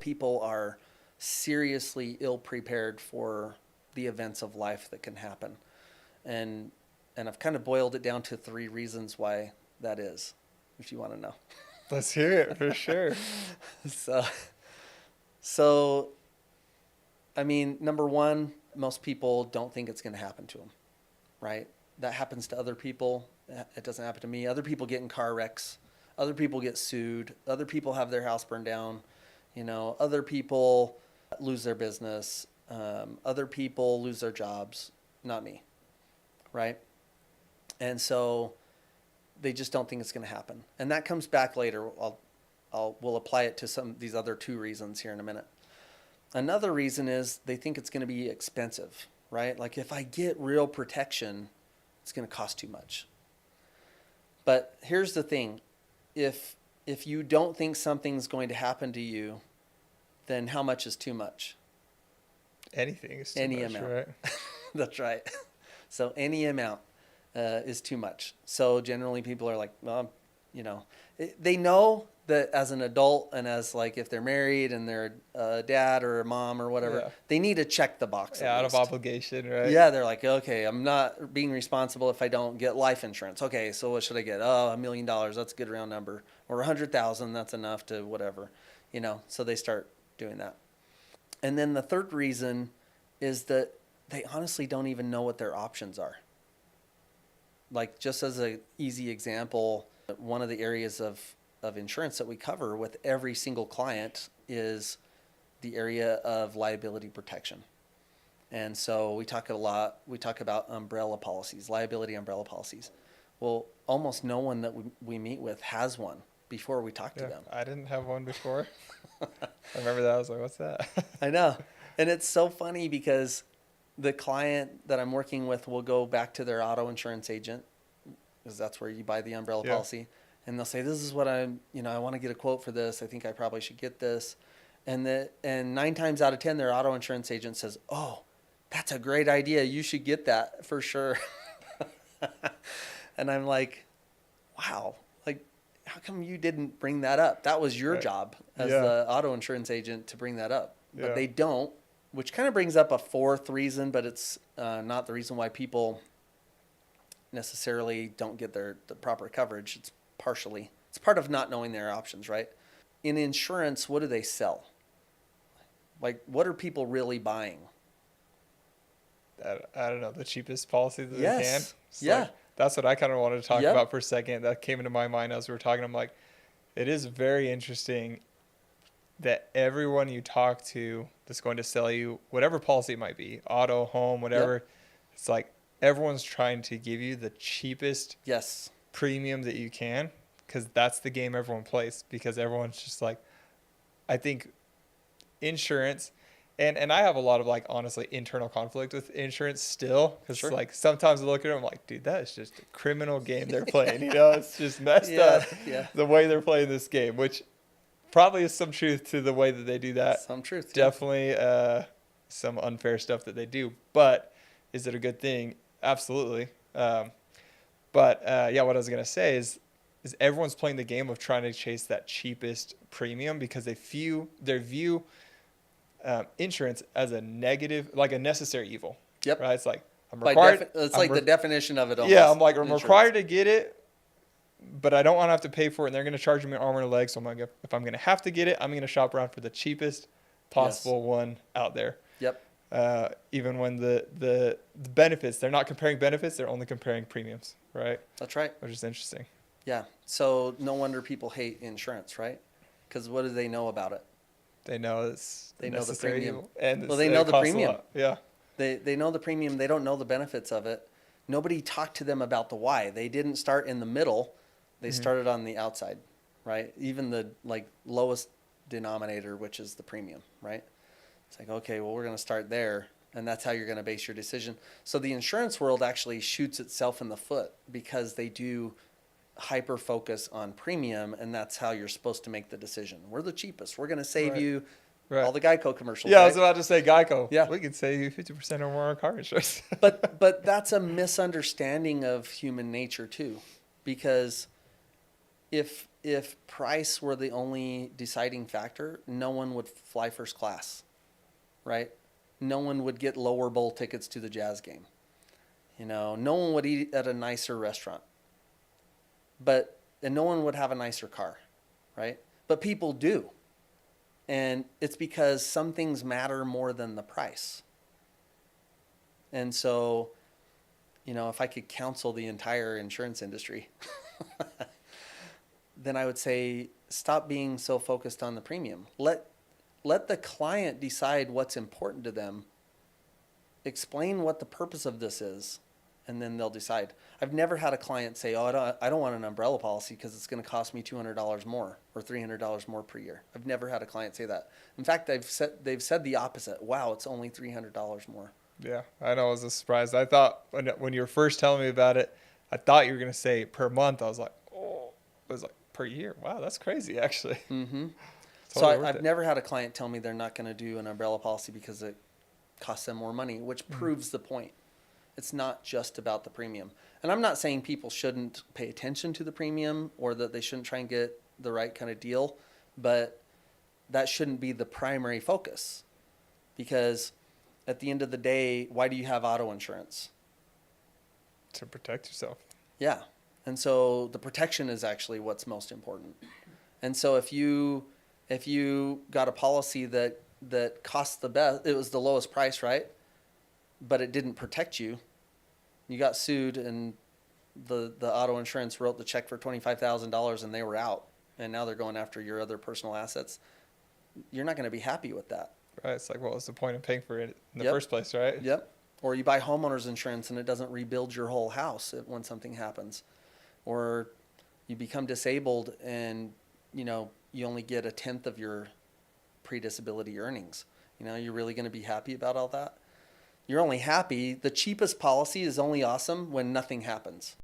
People are seriously ill prepared for the events of life that can happen. And I've kind of boiled it down to 3 reasons why that is, if you want to know. Let's hear it for sure. So, so I mean, number one, most people don't think it's going to happen to them, right? That happens to other people. It doesn't happen to me. Other people get in car wrecks. Other people get sued. Other people have their house burned down. Other people lose their business. Other people lose their jobs. Not me, right? And so they just don't think it's going to happen. And that comes back later. We'll apply it to some of these other 2 reasons here in a minute. Another reason is they think it's going to be expensive, right? Like if I get real protection, it's going to cost too much. But here's the thing. If you don't think something's going to happen to you, then how much is too much? Anything is too Any much, amount. right? That's right. So any amount is too much. So generally people are like, well, they know that as an adult and as like if they're married and they're a dad or a mom or whatever, they need to check the box. Yeah, out of obligation, right? Yeah, they're like, okay, I'm not being responsible if I don't get life insurance. Okay, so what should I get? Oh, $1 million. That's a good round number. Or 100,000. That's enough to whatever. So they start doing that. And then the third reason is that they honestly don't even know what their options are. Like just as an easy example, one of the areas of insurance that we cover with every single client is the area of liability protection. And so we talk about umbrella policies, liability umbrella policies. Well, almost no one that we meet with has one before we talk to them. I didn't have one before. I remember that. I was like, what's that? I know. And it's so funny because the client that I'm working with will go back to their auto insurance agent, because that's where you buy the umbrella policy. And they'll say, this is what I want to get a quote for this. I think I probably should get this. And 9 times out of 10, their auto insurance agent says, oh, that's a great idea. You should get that for sure. And I'm like, wow, like, how come you didn't bring that up? That was your job as the auto insurance agent to bring that up. But they don't, which kind of brings up a 4th reason, but it's not the reason why people necessarily don't get the proper coverage. It's part of not knowing their options, right? In insurance, what do they sell? Like, what are people really buying? I don't know, the cheapest policy that they can. Like, that's what I kind of wanted to talk about for a second. That came into my mind as we were talking. I'm like, it is very interesting that everyone you talk to that's going to sell you whatever policy it might be, auto, home, whatever, it's like everyone's trying to give you the cheapest premium that you can, because that's the game everyone plays, because everyone's just like, I think insurance, and I have a lot of like honestly internal conflict with insurance still, because like sometimes I look at it, I'm like, dude, that is just a criminal game they're playing. It's just messed up the way they're playing this game, which probably is some truth to the way that they do that. Some truth, definitely some unfair stuff that they do, but is it a good thing? Absolutely. But what I was gonna say is everyone's playing the game of trying to chase that cheapest premium, because they view insurance as a negative, like a necessary evil. Yep. Right. It's like I'm required. It's like the definition of it. Almost. Yeah. I'm like, I'm required to get it, but I don't want to have to pay for it. And they're going to charge me an arm and a leg. So if I'm going to have to get it, I'm going to shop around for the cheapest possible one out there. Yep. Even when the benefits, they're not comparing benefits, they're only comparing premiums. Right. That's right. Which is interesting. Yeah. So no wonder people hate insurance, right? Because what do they know about it? They know they know the premium. And well, they know the premium. Yeah. They know the premium. They don't know the benefits of it. Nobody talked to them about the why. They didn't start in the middle. They started on the outside, right? Even the like lowest denominator, which is the premium, right? It's like, okay, well, we're going to start there, and that's how you're going to base your decision. So the insurance world actually shoots itself in the foot, because they do hyper focus on premium, and that's how you're supposed to make the decision. We're the cheapest. We're going to save you all the Geico commercials. Yeah, right? I was about to say Geico. Yeah. We could save you 50% or more on car insurance. but that's a misunderstanding of human nature too, because if if price were the only deciding factor, no one would fly first class, right? No one would get lower bowl tickets to the Jazz game. No one would eat at a nicer restaurant. And no one would have a nicer car, right? But people do. And it's because some things matter more than the price. And so, if I could counsel the entire insurance industry, then I would say stop being so focused on the premium. Let the client decide what's important to them. Explain what the purpose of this is, and then they'll decide. I've never had a client say, "Oh, I don't want an umbrella policy because it's going to cost me $200 more or $300 more per year." I've never had a client say that. In fact, they've said the opposite. "Wow, it's only $300 more." Yeah, I know. I was surprised. I thought when you were first telling me about it, I thought you were going to say per month. I was like, oh, it was like per year. Wow, that's crazy, actually. Mm-hmm. Totally So I've never had a client tell me they're not going to do an umbrella policy because it costs them more money, which proves the point. It's not just about the premium. And I'm not saying people shouldn't pay attention to the premium or that they shouldn't try and get the right kind of deal, but that shouldn't be the primary focus, because at the end of the day, why do you have auto insurance? To protect yourself. Yeah. And so the protection is actually what's most important. And so if you got a policy that cost the best, it was the lowest price, right? But it didn't protect you. You got sued and the auto insurance wrote the check for $25,000 and they were out. And now they're going after your other personal assets. You're not going to be happy with that. Right. It's like, what was the point of paying for it in the Yep. first place, right? Yep. Or you buy homeowners insurance and it doesn't rebuild your whole house when something happens. Or you become disabled and, you only get a tenth of your pre-disability earnings. You're really going to be happy about all that? You're only happy. The cheapest policy is only awesome when nothing happens.